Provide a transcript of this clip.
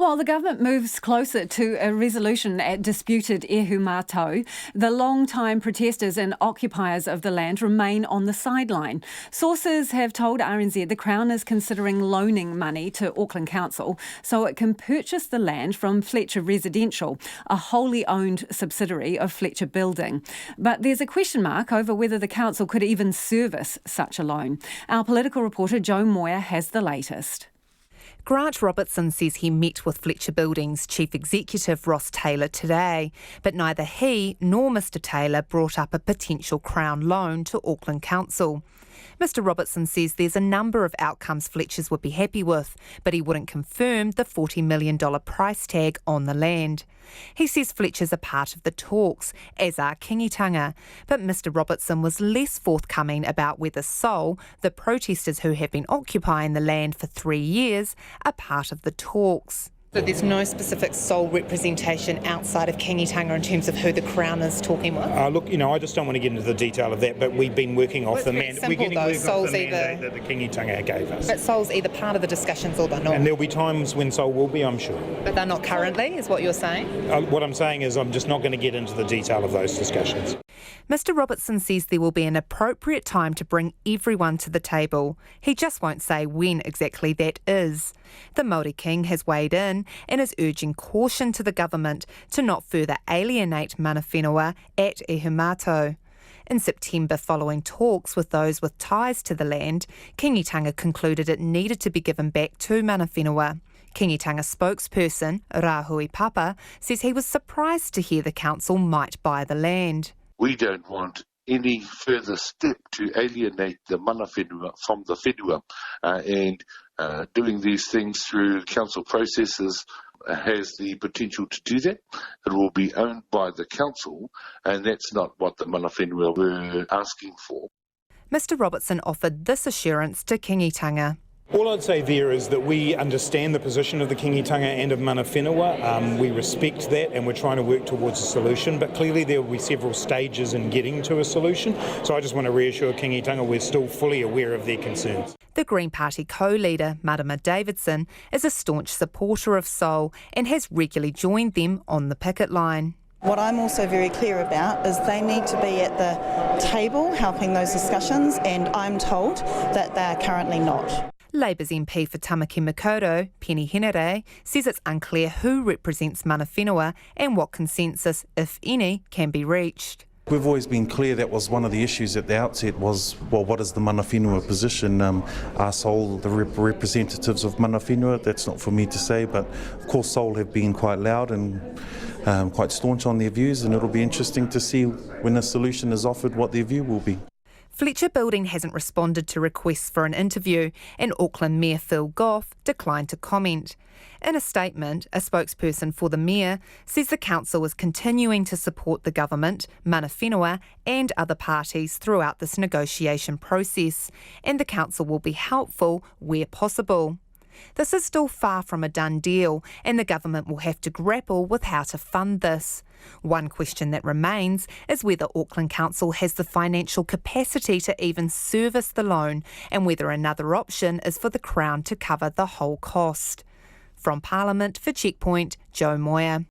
While the government moves closer to a resolution at disputed Ihumātao, the long-time protesters and occupiers of the land remain on the sideline. Sources have told RNZ the Crown is considering loaning money to Auckland Council so it can purchase the land from Fletcher Residential, a wholly owned subsidiary of Fletcher Building. But there's a question mark over whether the council could even service such a loan. Our political reporter Moir has the latest. Grant Robertson says he met with Fletcher Building's Chief Executive Ross Taylor today, but neither he nor Mr Taylor brought up a potential Crown loan to Auckland Council. Mr Robertson says there's a number of outcomes Fletcher's would be happy with, but he wouldn't confirm the $40 million price tag on the land. He says Fletcher's are part of the talks, as are Kingitanga, but Mr Robertson was less forthcoming about whether Soul, the protesters who have been occupying the land for 3 years, are part of the talks. So there's no specific Soul representation outside of Kingitanga in terms of who the Crown is talking with? Look, I just don't want to get into the detail of that, but we've been working off the mandate. We're getting off the mandate that the Kingitanga gave us. But Soul's either part of the discussions or they're not. And there'll be times when Soul will be, I'm sure. But they're not currently, is what you're saying? What I'm saying is I'm just not going to get into the detail of those discussions. Mr Robertson says there will be an appropriate time to bring everyone to the table. He just won't say when exactly that is. The Māori King has weighed in and is urging caution to the government to not further alienate mana whenua at Ihumātao. In September, following talks with those with ties to the land, Kingitanga concluded it needed to be given back to mana whenua. Kingitanga spokesperson, Rāhui Papa, says he was surprised to hear the council might buy the land. We don't want any further step to alienate the mana whenua from the whenua, and doing these things through council processes has the potential to do that. It will be owned by the council, and that's not what the mana whenua were asking for. Mr Robertson offered this assurance to Kingitanga. All I'd say there is that we understand the position of the Kingitanga and of mana whenua. We respect that and we're trying to work towards a solution, but clearly there will be several stages in getting to a solution. So I just want to reassure Kingitanga we're still fully aware of their concerns. The Green Party co-leader, Marama Davidson, is a staunch supporter of Soul and has regularly joined them on the picket line. What I'm also very clear about is they need to be at the table helping those discussions, and I'm told that they are currently not. Labour's MP for Tamaki Makaurau, Penny Henare, says it's unclear who represents mana whenua and what consensus, if any, can be reached. We've always been clear that was one of the issues at the outset was, well, what is the mana whenua position? Are Soul the representatives of mana whenua? That's not for me to say, but of course Soul have been quite loud and quite staunch on their views, and it'll be interesting to see when a solution is offered what their view will be. Fletcher Building hasn't responded to requests for an interview, and Auckland Mayor Phil Goff declined to comment. In a statement, a spokesperson for the Mayor says the council is continuing to support the government, mana whenua and other parties throughout this negotiation process, and the council will be helpful where possible. This is still far from a done deal, and the government will have to grapple with how to fund this. One question that remains is whether Auckland Council has the financial capacity to even service the loan, and whether another option is for the Crown to cover the whole cost. From Parliament for Checkpoint, Moir.